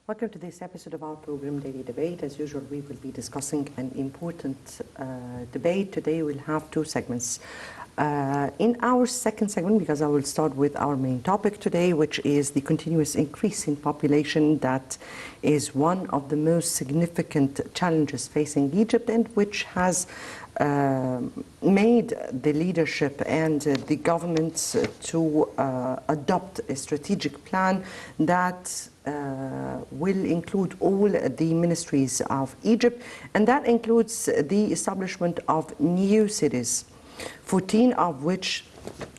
Welcome to this episode of our program, Daily Debate. As usual, we will be discussing an important debate. Today we'll have two segments. In our second segment, because I will start with our main topic today, which is the continuous increase in population that is one of the most significant challenges facing Egypt and which has made the leadership and the government to adopt a strategic plan that will include all the ministries of Egypt, and that includes the establishment of new cities, 14 of which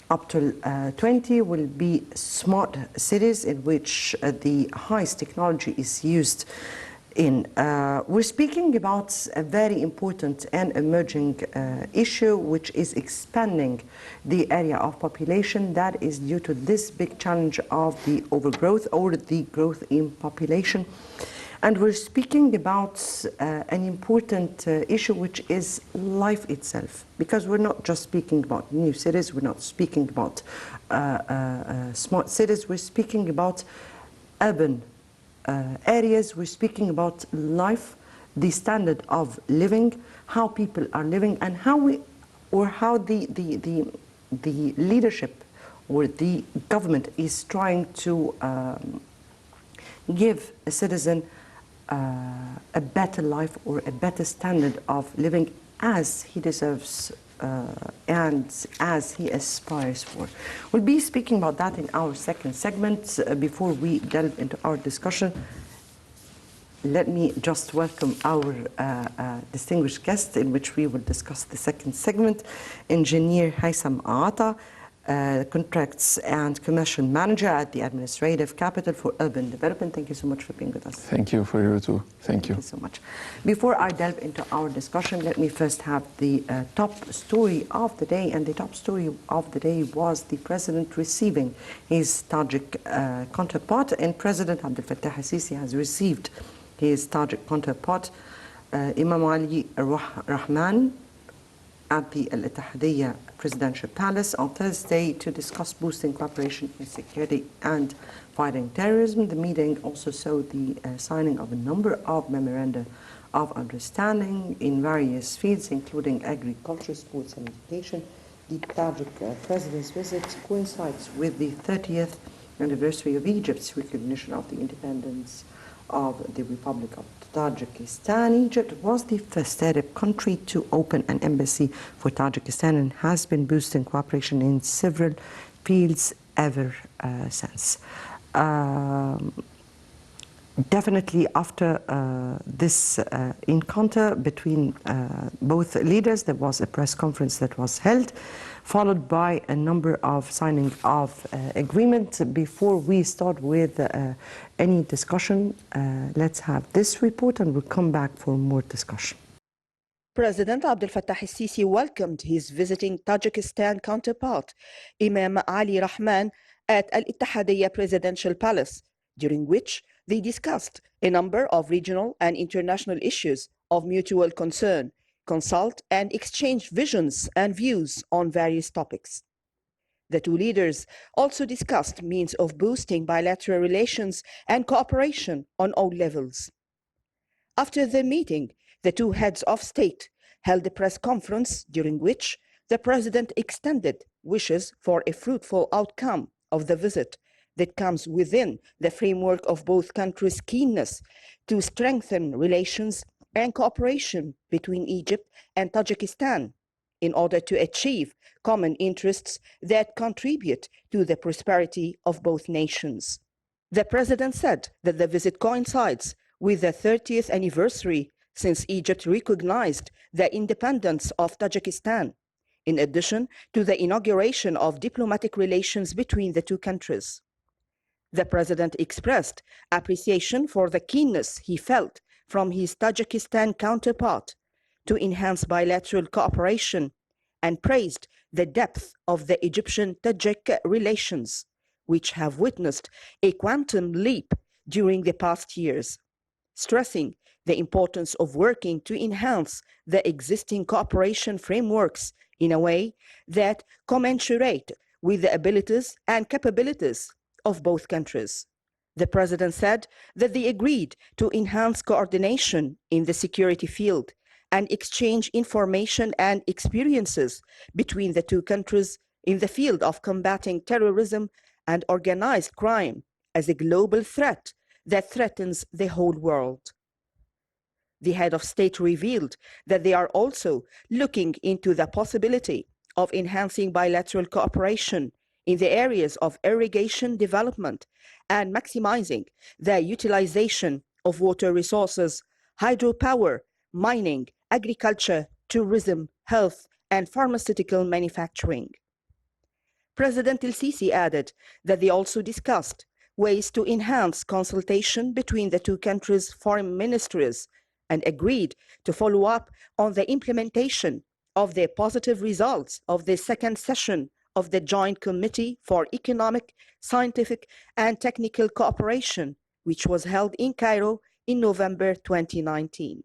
up to 20 will be smart cities in which the highest technology is used in. We're speaking about a very important and emerging issue, which is expanding the area of population that is due to this big challenge of the overgrowth or the growth in population. And we're speaking about an important issue, which is life itself, because we're not just speaking about new cities, we're not speaking about smart cities, we're speaking about urban areas, we're speaking about life, the standard of living, how people are living, and how the leadership or the government is trying to give a citizen a better life or a better standard of living as he deserves and as he aspires for. We'll be speaking about that in our second segment. Before we delve into our discussion, let me just welcome our distinguished guest, in which we will discuss the second segment, Engineer Haitham Atta, Contracts and Commercial Manager at the Administrative Capital for Urban Development. Thank you so much for being with us. Thank you for you too. Thank you so much. Before I delve into our discussion, let me first have the top story of the day. And the top story of the day was the President receiving his Tajik counterpart. And President Abdel Fattah al-Sisi has received his Tajik counterpart, Imam Ali Rahman, at the Al-Ittihadiyya Presidential Palace on Thursday to discuss boosting cooperation in security and fighting terrorism. The meeting also saw the signing of a number of memoranda of understanding in various fields, including agriculture, sports and education. The Tajik president's visit coincides with the 30th anniversary of Egypt's recognition of the independence of the Republic of Tajikistan. Egypt was the first Arab country to open an embassy for Tajikistan and has been boosting cooperation in several fields ever since. Definitely after this encounter between both leaders, there was a press conference that was held, followed by a number of signing of agreements. Before we start with any discussion, let's have this report and we'll come back for more discussion. President Abdel Fattah al-Sisi welcomed his visiting Tajikistan counterpart, Imam Ali Rahman, at Al-Ittihadiyya Presidential Palace, during which they discussed a number of regional and international issues of mutual concern, consult and exchange visions and views on various topics. The two leaders also discussed means of boosting bilateral relations and cooperation on all levels. After the meeting, the two heads of state held a press conference during which the president extended wishes for a fruitful outcome of the visit that comes within the framework of both countries' keenness to strengthen relations and cooperation between Egypt and Tajikistan in order to achieve common interests that contribute to the prosperity of both nations. The president said that the visit coincides with the 30th anniversary since Egypt recognized the independence of Tajikistan, in addition to the inauguration of diplomatic relations between the two countries. The president expressed appreciation for the keenness he felt from his Tajikistan counterpart to enhance bilateral cooperation and praised the depth of the Egyptian-Tajik relations, which have witnessed a quantum leap during the past years, stressing the importance of working to enhance the existing cooperation frameworks in a way that commensurate with the abilities and capabilities of both countries. The president said that they agreed to enhance coordination in the security field and exchange information and experiences between the two countries in the field of combating terrorism and organized crime as a global threat that threatens the whole world. The head of state revealed that they are also looking into the possibility of enhancing bilateral cooperation in the areas of irrigation development and maximizing the utilization of water resources, hydropower, mining, agriculture, tourism, health, and pharmaceutical manufacturing. President El-Sisi added that they also discussed ways to enhance consultation between the two countries' foreign ministries and agreed to follow up on the implementation of the positive results of the second session of the Joint Committee for Economic, Scientific, and Technical Cooperation, which was held in Cairo in November 2019.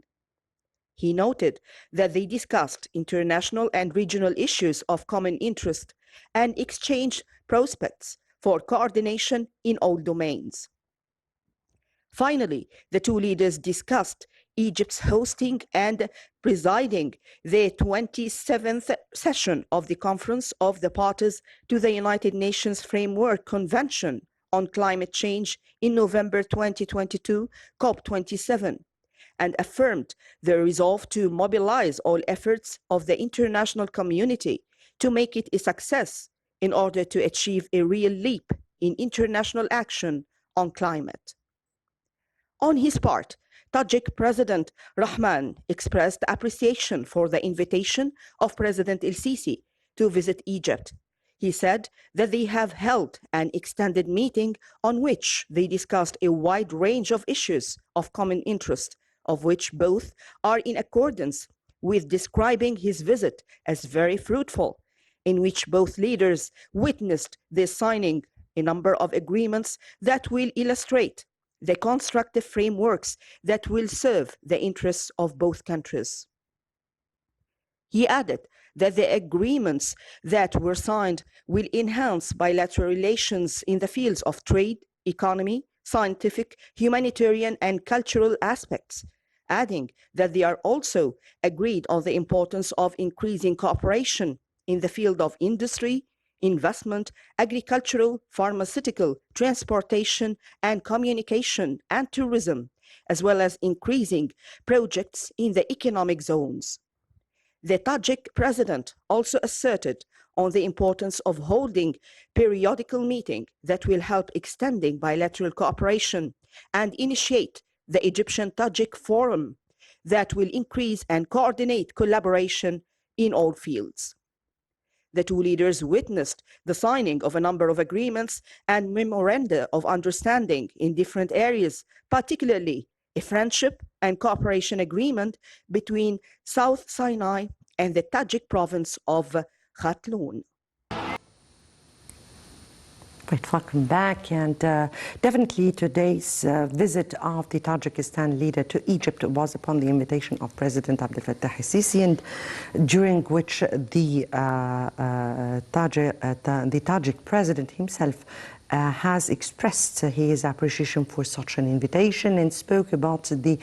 He noted that they discussed international and regional issues of common interest and exchanged prospects for coordination in all domains. Finally, the two leaders discussed Egypt's hosting and presiding the 27th session of the Conference of the Parties to the United Nations Framework Convention on Climate Change in November 2022, COP27, and affirmed their resolve to mobilize all efforts of the international community to make it a success in order to achieve a real leap in international action on climate. On his part, Tajik President Rahman expressed appreciation for the invitation of President El-Sisi to visit Egypt. He said that they have held an extended meeting on which they discussed a wide range of issues of common interest, of which both are in accordance with describing his visit as very fruitful, in which both leaders witnessed the signing a number of agreements that will illustrate the constructive frameworks that will serve the interests of both countries. He added that the agreements that were signed will enhance bilateral relations in the fields of trade, economy, scientific, humanitarian, and cultural aspects, adding that they are also agreed on the importance of increasing cooperation in the field of industry, investment, agricultural, pharmaceutical, transportation, and communication, and tourism, as well as increasing projects in the economic zones. The Tajik president also asserted on the importance of holding periodical meetings that will help extending bilateral cooperation and initiate the Egyptian Tajik Forum that will increase and coordinate collaboration in all fields. The two leaders witnessed the signing of a number of agreements and memoranda of understanding in different areas, particularly a friendship and cooperation agreement between South Sinai and the Tajik province of Khatloon. Right, welcome back. And definitely today's visit of the Tajikistan leader to Egypt was upon the invitation of President Abdel Fattah el-Sisi, and during which the Tajik president himself has expressed his appreciation for such an invitation and spoke about the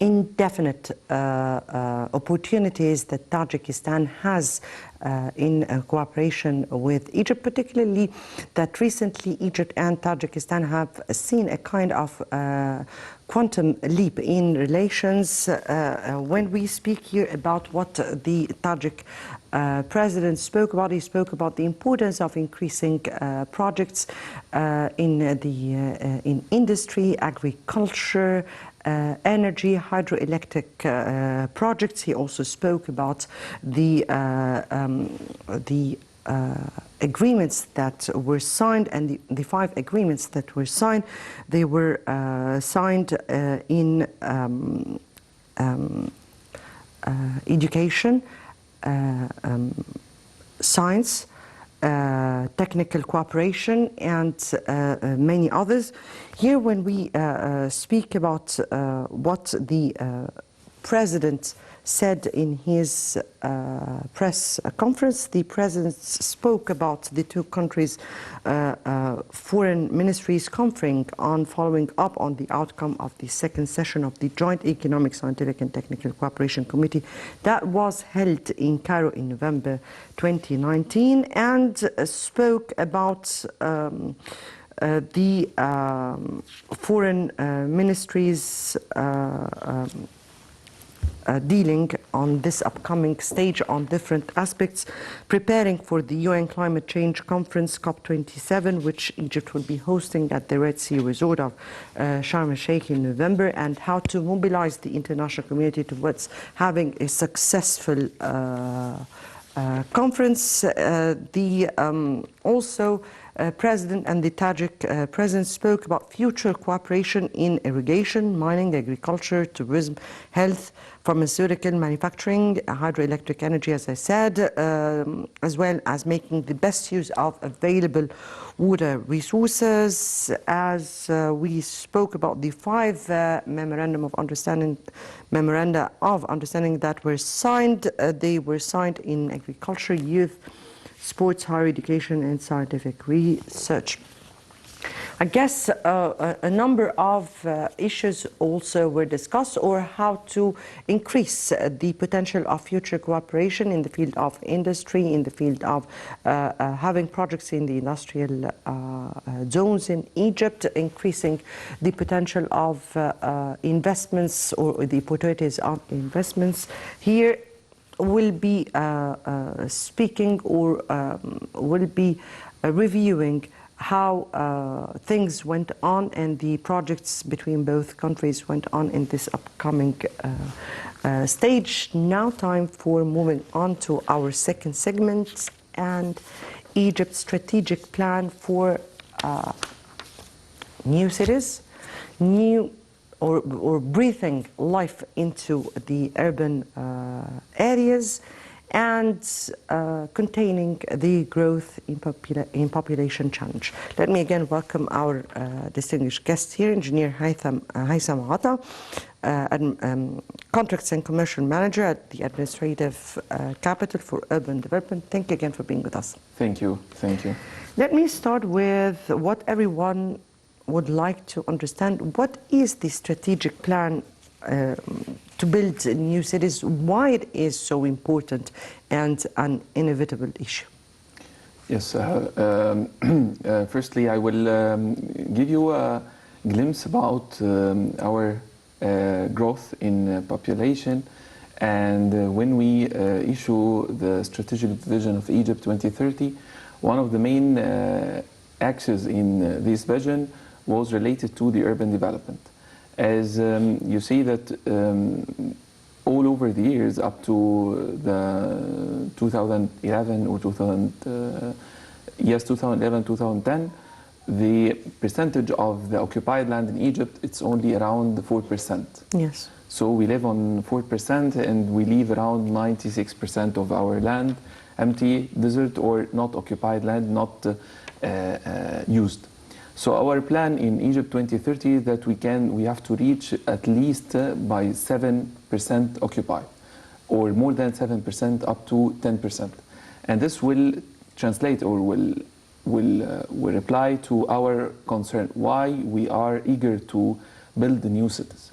indefinite opportunities that Tajikistan has in cooperation with Egypt, particularly that recently Egypt and Tajikistan have seen a kind of quantum leap in relations. When we speak here about what the Tajik president spoke about, he spoke about the importance of increasing projects in industry, agriculture, energy, hydroelectric projects. He also spoke about the agreements that were signed, and the 5 agreements that were signed. They were signed in education, science, technical cooperation, and many others. Here, when we speak about what the president said in his press conference. The president spoke about the two countries' foreign ministries conferring on following up on the outcome of the second session of the Joint Economic, Scientific and Technical Cooperation Committee that was held in Cairo in November 2019, and spoke about the foreign ministries dealing on this upcoming stage on different aspects, preparing for the UN Climate Change Conference COP27, which Egypt will be hosting at the Red Sea resort of Sharm el-Sheikh in November, and how to mobilize the international community towards having a successful conference. President and the Tajik president spoke about future cooperation in irrigation, mining, agriculture, tourism, health, pharmaceutical, manufacturing, hydroelectric energy, as I said, as well as making the best use of available water resources. As we spoke about the five memoranda of understanding that were signed. They were signed in agriculture, youth, sports, higher education, and scientific research. I guess a number of issues also were discussed, or how to increase the potential of future cooperation in the field of industry, in the field of having projects in the industrial zones in Egypt, increasing the potential of investments or the opportunities of investments here. Will be speaking or will be reviewing how things went on and the projects between both countries went on in this upcoming stage. Now time for moving on to our second segment, and Egypt's strategic plan for new cities, or breathing life into the urban areas, and containing the growth in population challenge. Let me again welcome our distinguished guest here, Engineer Haitham Atta, Contracts and Commercial Manager at the Administrative Capital for Urban Development. Thank you again for being with us. Thank you. Thank you. Let me start with what everyone would like to understand. What is the strategic plan to build new cities? Why it is so important and an inevitable issue? Yes. Firstly, I will give you a glimpse about our growth in population. And when we issue the strategic vision of Egypt 2030, one of the main axes in this vision was related to the urban development. As you see that all over the years up to the 2011 or 2011, 2010, the percentage of the occupied land in Egypt, it's only around 4%. Yes. So we live on 4% and we leave around 96% of our land empty, desert, or not occupied land, not used. So our plan in Egypt 2030 is that we have to reach at least by 7% occupied, or more than 7% up to 10%. And this will translate or will apply to our concern why we are eager to build the new cities.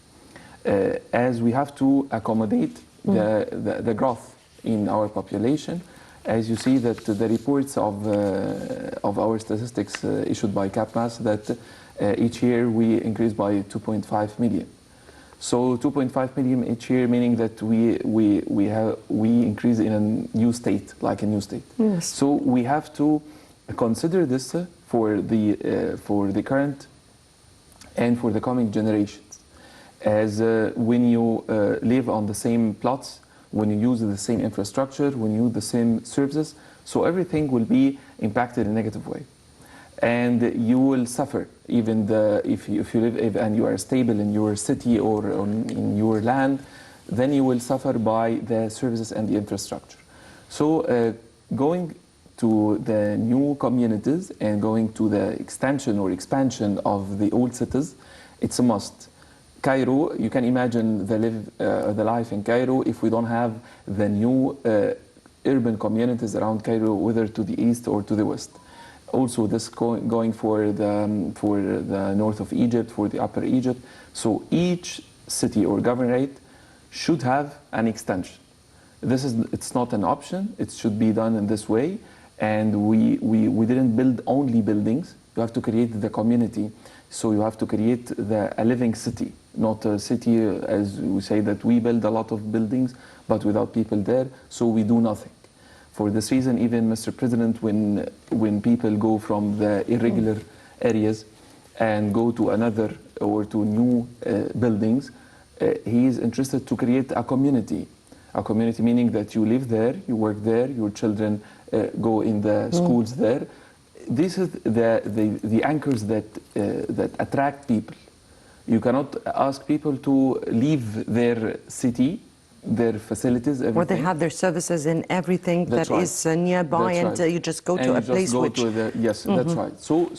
As we have to accommodate the growth in our population. As you see that the reports of our statistics issued by CapMass, that each year we increase by 2.5 million. So 2.5 million each year, meaning that we increase in a new state, like a new state. Yes. So we have to consider this for the current and for the coming generations. As when you live on the same plots, when you use the same infrastructure, when you use the same services, so everything will be impacted in a negative way. And you will suffer, even if you live and you are stable in your city or in your land, then you will suffer by the services and the infrastructure. So going to the new communities and going to the extension or expansion of the old cities, it's a must. Cairo, you can imagine the life in Cairo if we don't have the new urban communities around Cairo, whether to the east or to the west. Also, this going for the north of Egypt, for the upper Egypt. So each city or governorate should have an extension. It's not an option. It should be done in this way. And we didn't build only buildings. You have to create the community. So you have to create a living city, not a city, as we say, that we build a lot of buildings, but without people there, so we do nothing. For this reason, even Mr. President, when people go from the irregular areas and go to another or to new buildings, he is interested to create a community. A community meaning that you live there, you work there, your children go in the schools there. This is the anchors that attract people. You cannot ask people to leave their city, their facilities, everything. Or they have their services and everything That's that right. is nearby, That's and right. you just go And to you a just place go which... to yes, that's right. So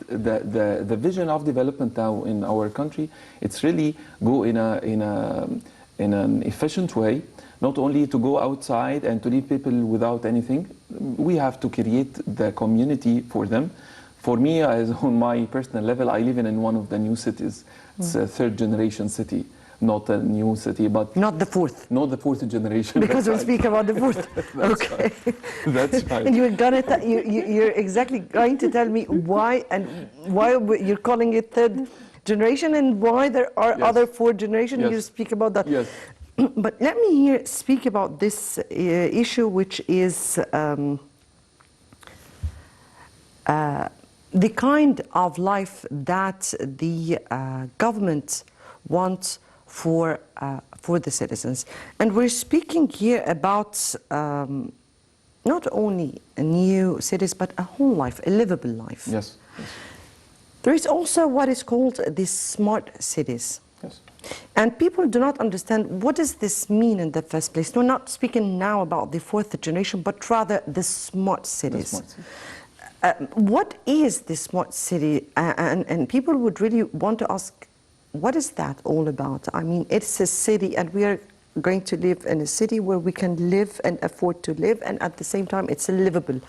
the vision of development now in our country, it's really go in an efficient way, not only to go outside and to leave people without anything. We have to create the community for them. For me, as on my personal level, I live in one of the new cities. It's a third generation city, not a new city, but Not the fourth, not the fourth generation. because we That's speak about the fourth. That's Okay. right. That's right. And you're exactly going to tell me why you're calling it third generation and why there are Yes. other fourth generation. Yes. You speak about that. Yes. But let me speak about this issue, which is the kind of life that the government wants for the citizens. And we're speaking here about not only new cities, but a whole life, a livable life. Yes. Yes. There is also what is called the smart cities. Yes. And people do not understand what does this mean in the first place. We're not speaking now about the fourth generation, but rather the smart cities. The smart city. What is the smart city? And people would really want to ask, what is that all about? I mean, it's a city, and we are going to live in a city where we can live and afford to live, and at the same time, it's a livable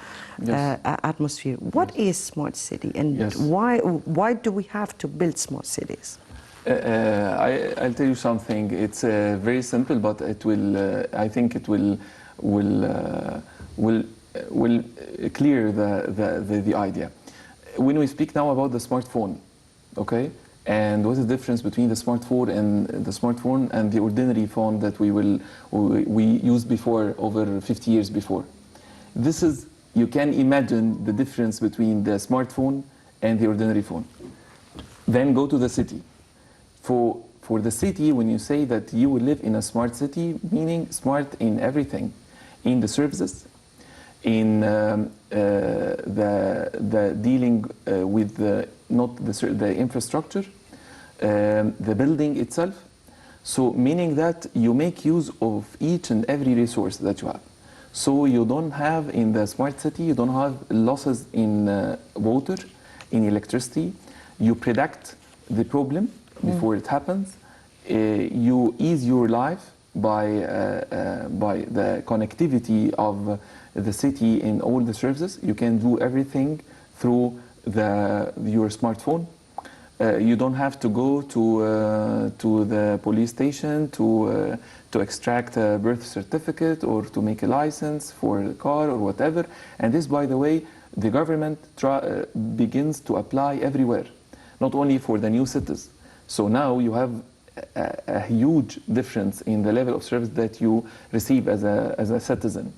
atmosphere. What is smart city, and why do we have to build smart cities? I'll tell you something. It's very simple, but it will. I think it will clear the idea. When we speak now about the smartphone, okay, and what's the difference between the smartphone and the ordinary phone that we used before, over 50 years before? This is, you can imagine the difference between the smartphone and the ordinary phone. Then go to the city. For the city, when you say that you will live in a smart city, meaning smart in everything, in the services, in the dealing with not the infrastructure, the building itself. So meaning that you make use of each and every resource that you have. So you don't have in the smart city, you don't have losses in water, in electricity. You predict the problem before it happens. You ease your life by the connectivity of the city in all the services. You can do everything through your smartphone. You don't have to go to the police station to extract a birth certificate or to make a license for a car or whatever. And this, by the way, the government begins to apply everywhere, not only for the new cities. So now you have a huge difference in the level of service that you receive as a citizen.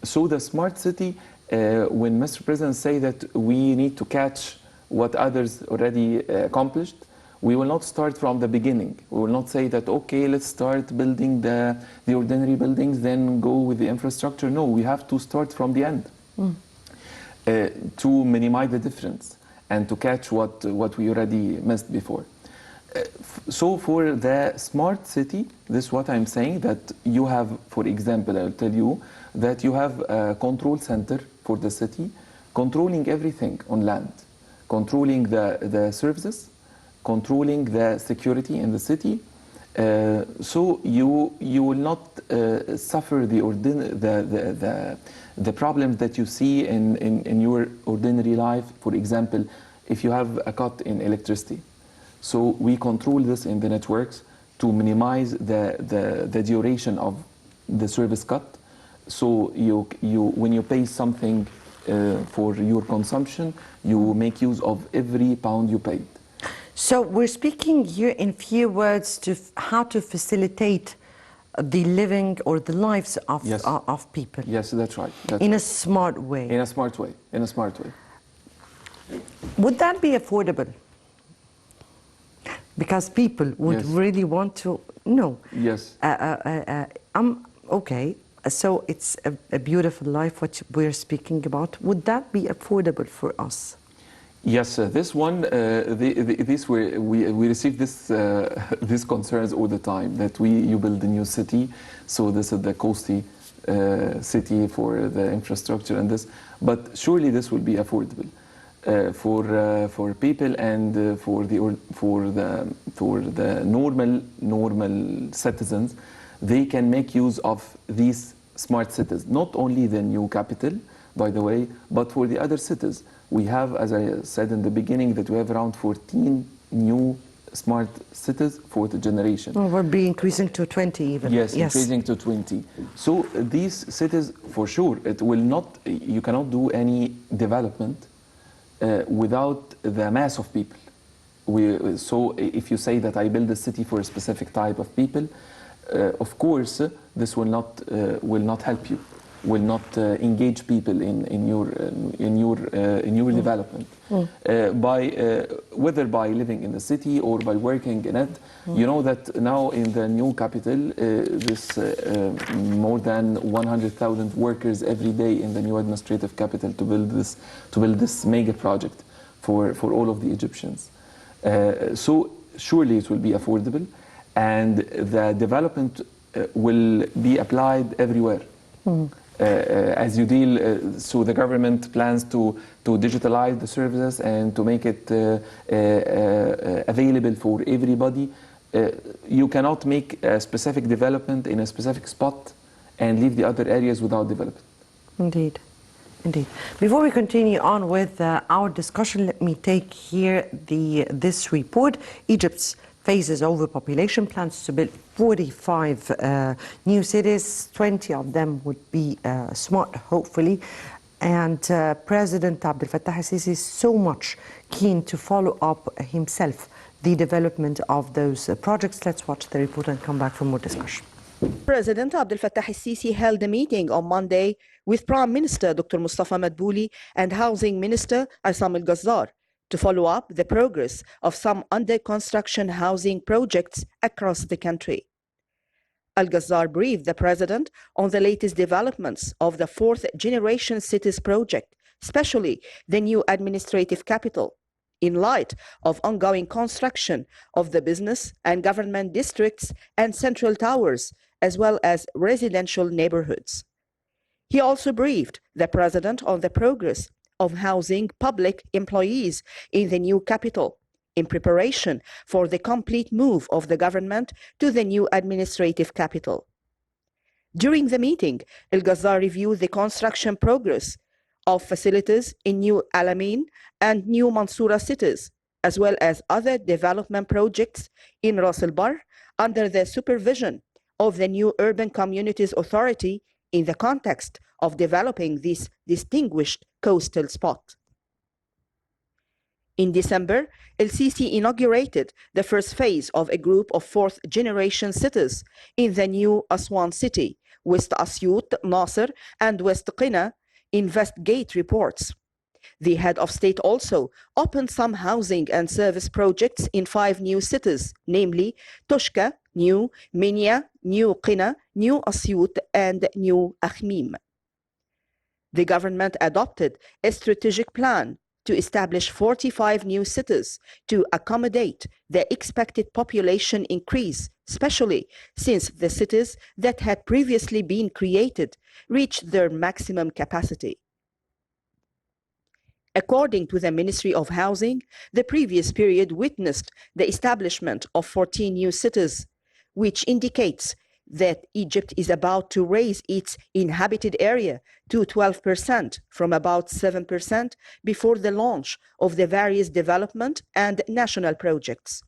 So the smart city, when Mr. President say that we need to catch what others already accomplished, we will not start from the beginning. We will not say that, okay, let's start building the ordinary buildings, then go with the infrastructure. No, we have to start from the end to minimize the difference and to catch what we already missed before. So for the smart city, this is what I'm saying, that you have, for example, I'll tell you that you have a control center for the city, controlling everything on land, controlling the services, controlling the security in the city. So you will not suffer the problems that you see in your ordinary life. For example, if you have a cut in electricity. So we control this in the networks to minimize the duration of the service cut. So when you pay something for your consumption, you make use of every pound you paid. So we're speaking here in few words to how to facilitate the living or the lives of, Yes. Of people. Yes, that's right. In a smart way. In a smart way. In a smart way. Would that be affordable? Because people would Yes. really want to know. Yes. Okay, so it's a beautiful life what we're speaking about. Would that be affordable for us? Yes, this one, we receive this these concerns all the time that you build a new city, so this is the costly city for the infrastructure and this, but surely this will be affordable for people and for the normal citizens. They can make use of these smart cities, not only the new capital, by the way, but for the other cities. We have, as I said in the beginning, that we have around 14 new smart cities for the generation. Oh, we'll be increasing to 20 even. Yes, increasing to 20. So these cities, for sure, it will not. You cannot do any development without the mass of people. So if you say that I build a city for a specific type of people, of course, this will not help you. Will not engage people in your development. Whether by living in the city or by working in it. You know that now in the new capital, more than 100,000 workers every day in the new administrative capital to build this mega project for all of the Egyptians. So surely it will be affordable, and the development will be applied everywhere. As you deal, so the government plans to digitalize the services and to make it available for everybody. You cannot make a specific development in a specific spot and leave the other areas without development. Indeed, indeed. Before we continue on with our discussion, let me take here this report. Egypt's faces overpopulation, plans to build 45 new cities. 20 of them would be smart, hopefully. And President Abdel Fattah al-Sisi is so much keen to follow up himself the development of those projects. Let's watch the report and come back for more discussion. President Abdel Fattah al-Sisi held a meeting on Monday with Prime Minister Dr. Mustafa Madbouli and Housing Minister Haitham al-Gazzar to follow up the progress of some under-construction housing projects across the country. Al-Gazzar briefed the President on the latest developments of the fourth-generation cities project, especially the new administrative capital, in light of ongoing construction of the business and government districts and central towers, as well as residential neighborhoods. He also briefed the President on the progress of housing public employees in the new capital in preparation for the complete move of the government to the new administrative capital. During the meeting, Al-Gazzar reviewed the construction progress of facilities in New Alamein and New Mansoura cities, as well as other development projects in Ras Al-Bar under the supervision of the new Urban Communities Authority in the context of developing this distinguished coastal spot. In December, El-Sisi inaugurated the first phase of a group of fourth-generation cities in the new Aswan city, West Asyut, Nasser, and West Qina in Westgate reports. The head of state also opened some housing and service projects in 5 new cities, namely Toshka, New, Minya, New Qina, New Asyut, and New Akhmim. The government adopted a strategic plan to establish 45 new cities to accommodate the expected population increase, especially since the cities that had previously been created reached their maximum capacity. According to the Ministry of Housing, the previous period witnessed the establishment of 14 new cities, which indicates that Egypt is about to raise its inhabited area to 12% from about 7% before the launch of the various development and national projects.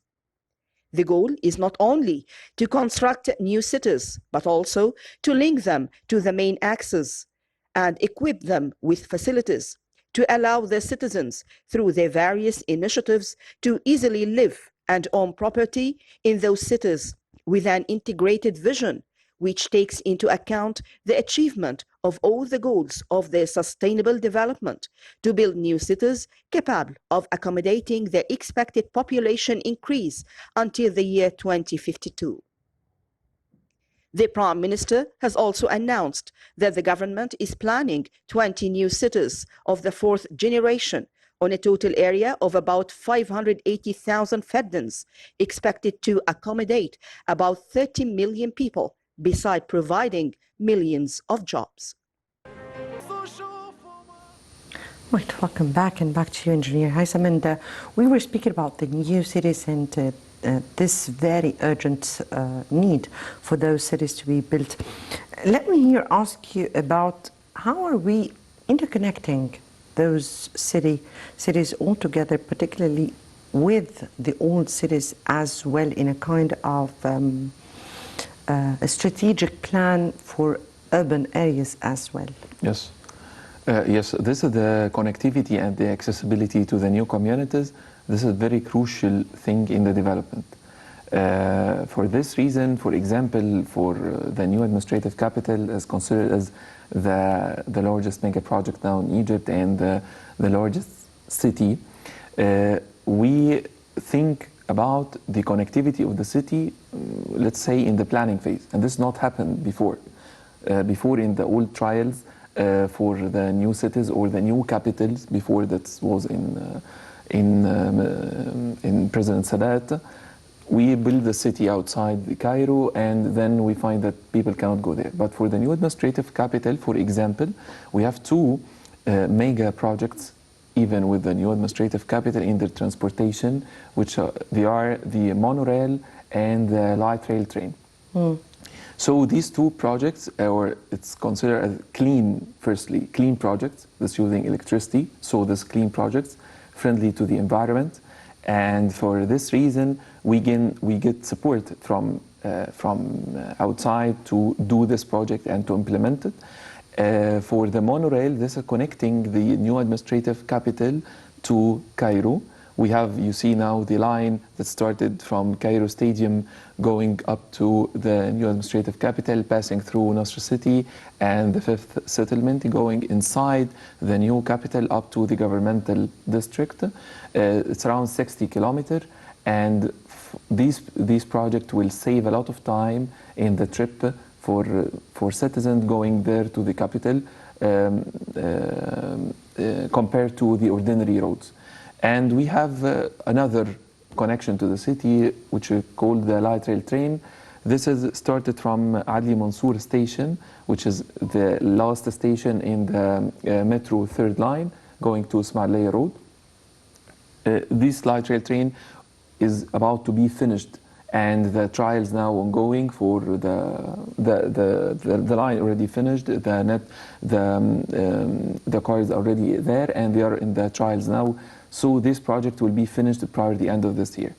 The goal is not only to construct new cities, but also to link them to the main axes and equip them with facilities to allow the citizens through their various initiatives to easily live and own property in those cities with an integrated vision which takes into account the achievement of all the goals of the sustainable development to build new cities capable of accommodating the expected population increase until the year 2052. The Prime Minister has also announced that the government is planning 20 new cities of the fourth generation on a total area of about 580,000 faddans, expected to accommodate about 30 million people, besides providing millions of jobs. Right, welcome back, and back to you, Engineer Haitham. And we were speaking about the new cities and this very urgent need for those cities to be built. Let me here ask you about how are we interconnecting those cities all together, particularly with the old cities as well, in a kind of a strategic plan for urban areas as well. Yes. Yes, this is the connectivity and the accessibility to the new communities. This is a very crucial thing in the development. For this reason, for example, for the new administrative capital is considered as the largest mega project now in Egypt and the largest city. We think about the connectivity of the city, let's say, in the planning phase. And this not happened before. Before, in the old trials for the new cities or the new capitals, before that was in President Sadat, we build the city outside Cairo, and then we find that people cannot go there. But for the new administrative capital, for example, we have two mega projects, even with the new administrative capital, in the transportation, which they are the monorail and the light rail train. So these two projects, or it's considered as clean, firstly, clean projects, that's using electricity, so this clean projects, friendly to the environment. And for this reason, we get support from outside to do this project and to implement it. For the monorail, this is connecting the new administrative capital to Cairo. We have, you see now, the line that started from Cairo Stadium going up to the new administrative capital, passing through Nasr City and the fifth settlement, going inside the new capital up to the governmental district. It's around 60 kilometers, and these projects will save a lot of time in the trip for citizens going there to the capital compared to the ordinary roads. And we have another connection to the city, which is called the light rail train. This is started from Adli Mansour station, which is the last station in the metro third line, going to Ismailia Road. This light rail train is about to be finished, and the trials now ongoing for the line already finished. The car is already there, and they are in the trials now. So this project will be finished prior to the end of this year.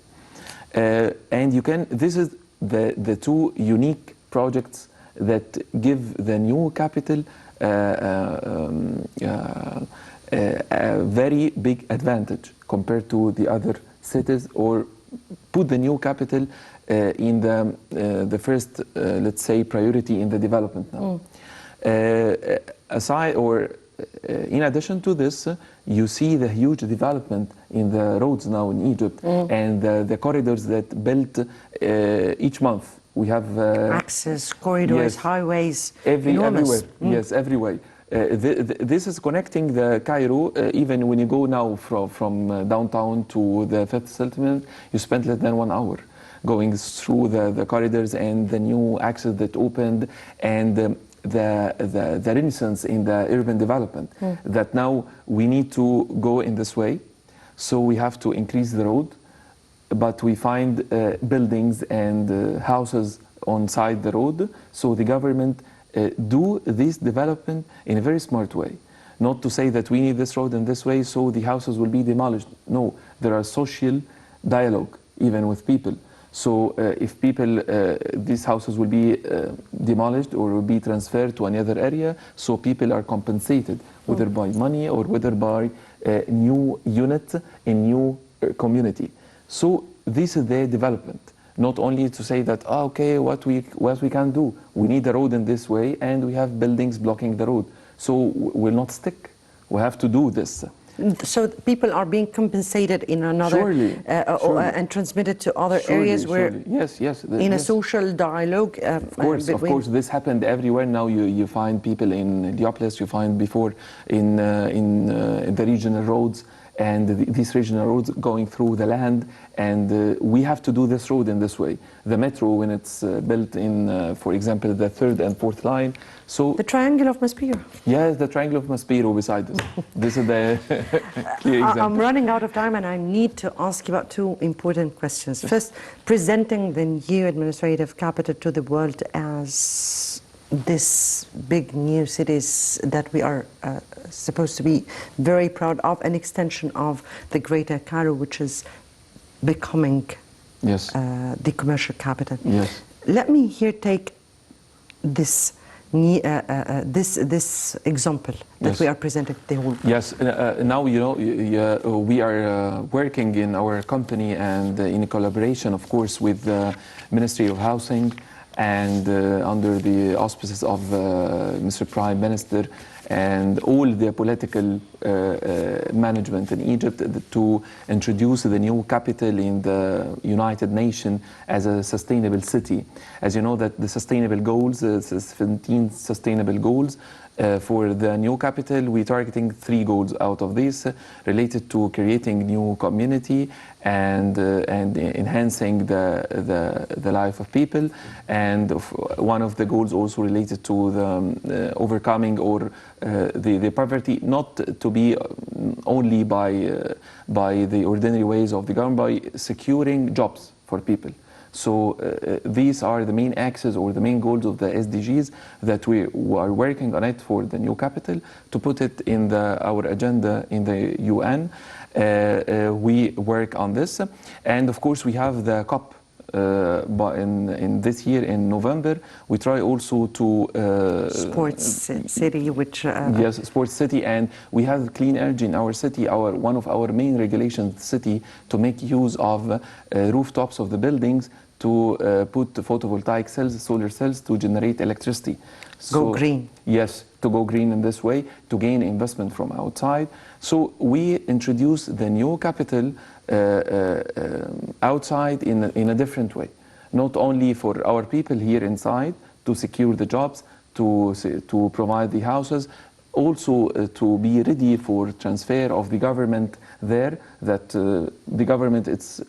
And this is the two unique projects that give the new capital a very big advantage compared to the other cities, or put the new capital in the first, let's say, priority in the development now. In addition to this, you see the huge development in the roads now in Egypt, and the corridors that built each month. We have access corridors, yes, highways, everywhere. Yes, everywhere. This is connecting the Cairo. Even when you go now from downtown to the fifth settlement, you spend less than 1 hour going through the corridors and the new access that opened. And the renaissance in the urban development, that now we need to go in this way. So we have to increase the road, but we find buildings and houses on side the road. So the government do this development in a very smart way. Not to say that we need this road in this way, so the houses will be demolished. No, there are social dialogue even with people. So if people, these houses will be demolished or will be transferred to another area, so people are compensated, whether by money or whether by new unit in new community. So this is the development. Not only to say that, okay, what we can do, we need a road in this way and we have buildings blocking the road. So we'll not stick. We have to do this. So people are being compensated in another, surely. And transmitted to other areas where, yes, in a social dialogue. Of course, this happened everywhere. Now you find people in Diopolis, you find before in the regional roads, and these regional roads going through the land, and we have to do this road in this way. The metro, when it's built in, for example, the 3rd and 4th line. So the Triangle of Maspero. Yes, the Triangle of Maspero beside us. This is the clear example. I'm running out of time, and I need to ask you about two important questions. First, presenting the new administrative capital to the world as this big new cities that we are supposed to be very proud of, an extension of the Greater Cairo, which is becoming the commercial capital. Yes. Let me here take this this example that we are presenting the whole. Yes. Now we are working in our company and in collaboration, of course, with the Ministry of Housing and under the auspices of Mr. Prime Minister and all the political management in Egypt to introduce the new capital in the United Nations as a sustainable city. As you know, that the sustainable goals, 17 sustainable goals, for the new capital, we're targeting 3 goals out of this related to creating new community and enhancing the life of people, and one of the goals also related to the overcoming or the poverty, not to be only by the ordinary ways of the government, by securing jobs for people. So these are the main axes or the main goals of the SDGs that we are working on it for the new capital, to put it in our agenda in the UN. We work on this, and of course we have the COP in this year in November. We try also to sports city, which yes, sports city, and we have clean energy in our city. One of our main regulations city to make use of rooftops of the buildings to put photovoltaic cells, solar cells, to generate electricity. Go green. Yes, to go green in this way, to gain investment from outside. So we introduce the new capital outside in a different way, not only for our people here inside to secure the jobs, to provide the houses, also to be ready for transfer of the government there, that the government, it's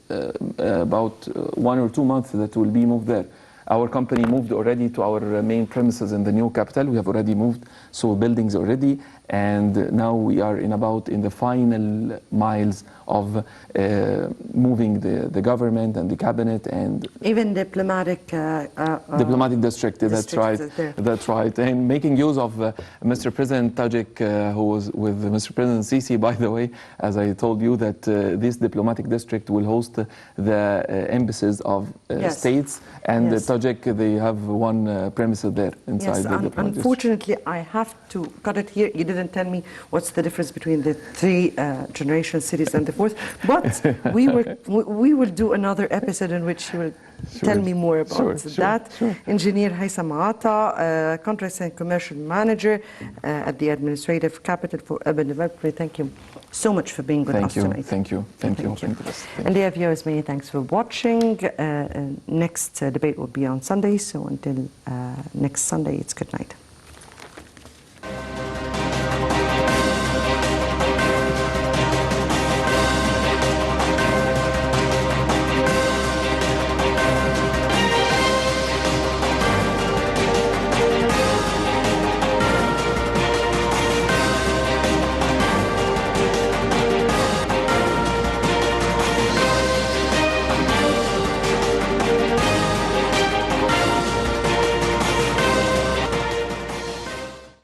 about 1 or 2 months that will be moved there. Our company moved already to our main premises in the new capital. We have already moved, so buildings already, and now we are in the final miles of moving the government and the cabinet and even diplomatic district. That's right. That's right. And making use of Mr. President Tajik, who was with Mr. President Sisi, by the way, as I told you, that this diplomatic district will host the embassies of states, and Tajik, they have one premises there inside the diplomatic unfortunately, I have to cut it here. You didn't tell me what's the difference between the 3 generation cities and the 4th, but we will do another episode in which you will tell me more about that. Engineer Haitham Atta, Contracts and Commercial Manager at the Administrative Capital for Urban Development. Thank you so much for being with us tonight. Thank you. And dear viewers, many thanks for watching. Next debate will be on Sunday, so until next Sunday, it's good night.